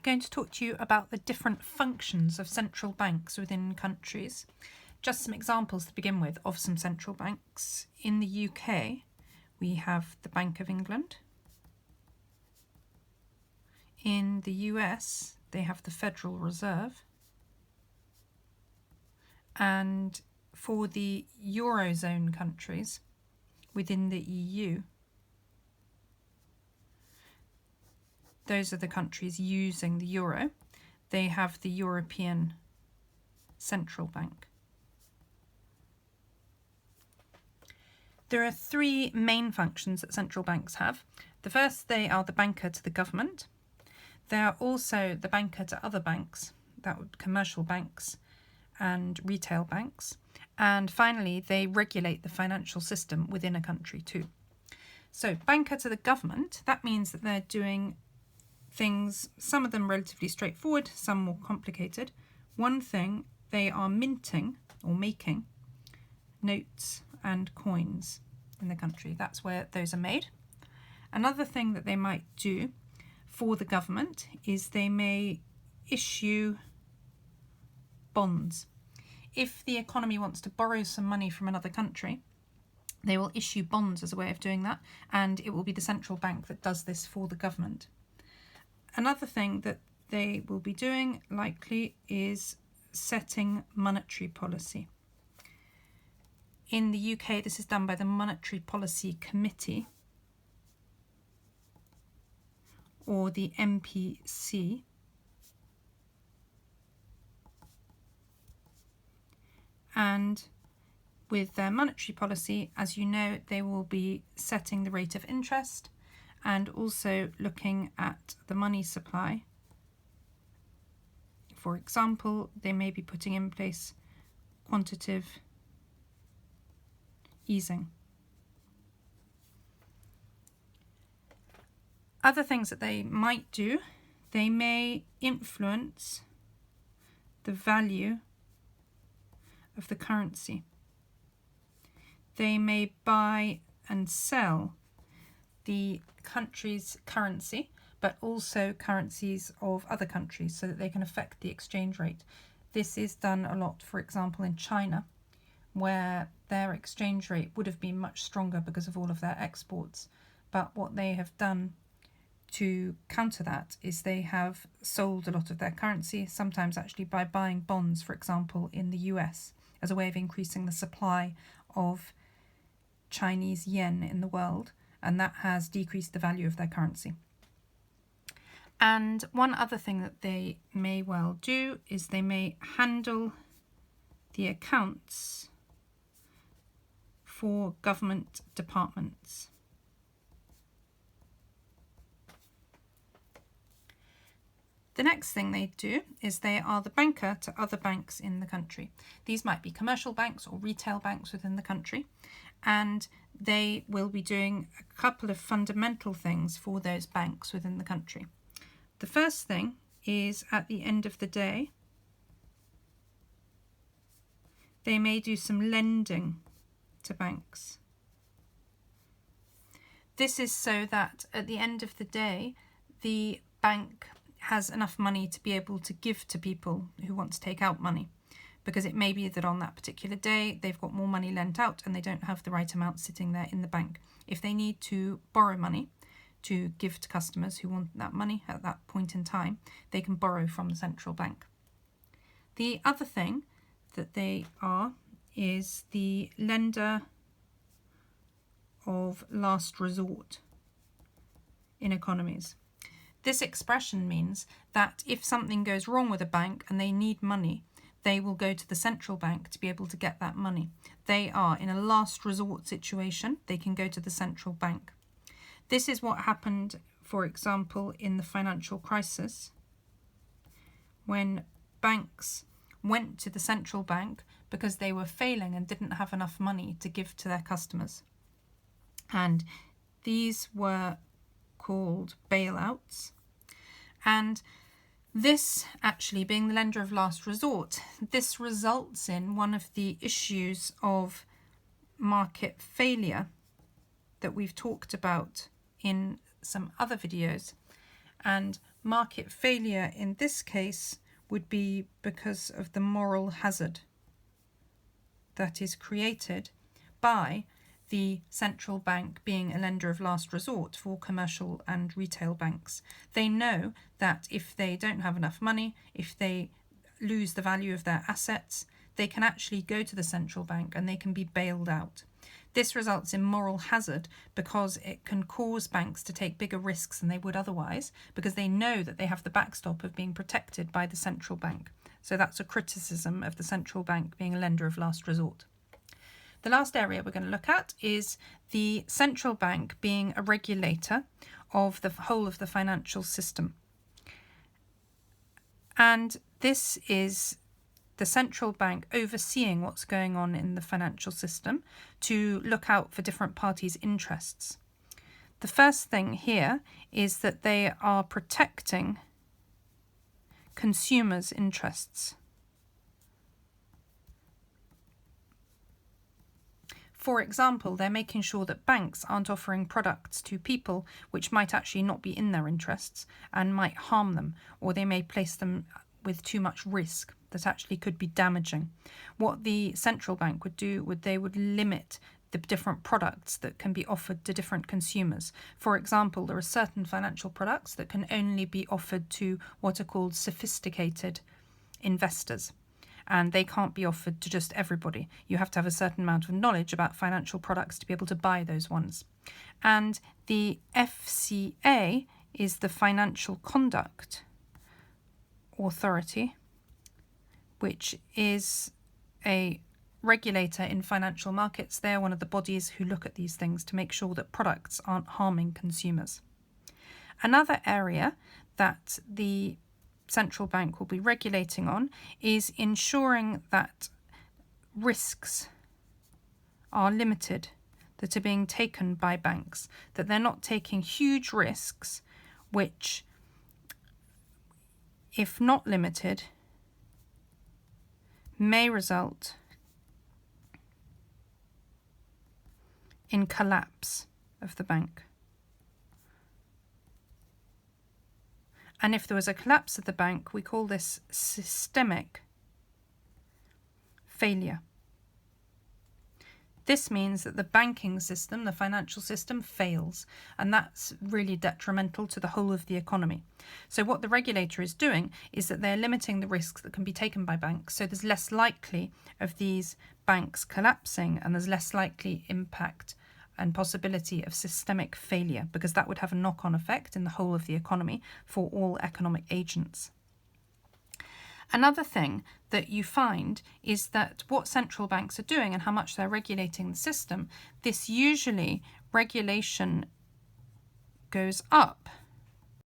going to talk to you about the different functions of central banks within countries. Just some examples to begin with of some central banks. In the UK, we have the Bank of England. In the US, they have the Federal Reserve. And for the Eurozone countries within the EU, those are the countries using the euro. They have the European Central Bank. There are three main functions that central banks have. The first, they are the banker to the government. They are also the banker to other banks, that would commercial banks and retail banks. And finally, they regulate the financial system within a country too. So banker to the government, that means that they're doing things, some of them relatively straightforward, some more complicated. One thing, they are minting or making notes and coins in the country. That's where those are made. Another thing that they might do for the government is they may issue bonds. If the economy wants to borrow some money from another country, they will issue bonds as a way of doing that, and it will be the central bank that does this for the government. Another thing that they will be doing likely is setting monetary policy. In the UK, this is done by the Monetary Policy Committee, or the MPC. And with their monetary policy, as you know, they will be setting the rate of interest and also looking at the money supply. For example, they may be putting in place quantitative easing. Other things that they might do, they may influence the value of the currency. They may buy and sell the country's currency, but also currencies of other countries so that they can affect the exchange rate. This is done a lot, for example, in China, where their exchange rate would have been much stronger because of all of their exports. But what they have done to counter that is they have sold a lot of their currency, sometimes actually by buying bonds, for example, in the US, as a way of increasing the supply of Chinese yen in the world, and that has decreased the value of their currency. And one other thing that they may well do is they may handle the accounts for government departments. The next thing they do is they are the banker to other banks in the country. These might be commercial banks or retail banks within the country, and they will be doing a couple of fundamental things for those banks within the country. The first thing is, at the end of the day, they may do some lending to banks. This is so that at the end of the day, the bank has enough money to be able to give to people who want to take out money, because it may be that on that particular day they've got more money lent out and they don't have the right amount sitting there in the bank. If they need to borrow money to give to customers who want that money at that point in time, they can borrow from the central bank. The other thing that they are is the lender of last resort in economies. This expression means that if something goes wrong with a bank and they need money, they will go to the central bank to be able to get that money. They are in a last resort situation. They can go to the central bank. This is what happened, for example, in the financial crisis, when banks went to the central bank because they were failing and didn't have enough money to give to their customers. And these were called bailouts. And this, actually being the lender of last resort, this results in one of the issues of market failure that we've talked about in some other videos. And market failure in this case would be because of the moral hazard that is created by the central bank being a lender of last resort for commercial and retail banks. They know that if they don't have enough money, if they lose the value of their assets, they can actually go to the central bank and they can be bailed out. This results in moral hazard because it can cause banks to take bigger risks than they would otherwise, because they know that they have the backstop of being protected by the central bank. So that's a criticism of the central bank being a lender of last resort. The last area we're going to look at is the central bank being a regulator of the whole of the financial system. And this is the central bank overseeing what's going on in the financial system to look out for different parties' interests. The first thing here is that they are protecting consumers' interests. For example, they're making sure that banks aren't offering products to people which might actually not be in their interests and might harm them, or they may place them with too much risk that actually could be damaging. What the central bank would do they would limit the different products that can be offered to different consumers. For example, there are certain financial products that can only be offered to what are called sophisticated investors, and they can't be offered to just everybody. You have to have a certain amount of knowledge about financial products to be able to buy those ones. And the FCA is the Financial Conduct Authority, which is a regulator in financial markets. They're one of the bodies who look at these things to make sure that products aren't harming consumers. Another area that the central bank will be regulating on is ensuring that risks are limited that are being taken by banks, that they're not taking huge risks which, if not limited, may result in collapse of the bank. And if there was a collapse of the bank, we call this systemic failure. This means that the banking system, the financial system, fails, and that's really detrimental to the whole of the economy. So what the regulator is doing is that they're limiting the risks that can be taken by banks, so there's less likely of these banks collapsing, and there's less likely impact and possibility of systemic failure, because that would have a knock-on effect in the whole of the economy for all economic agents. Another thing that you find is that what central banks are doing and how much they're regulating the system, this usually regulation goes up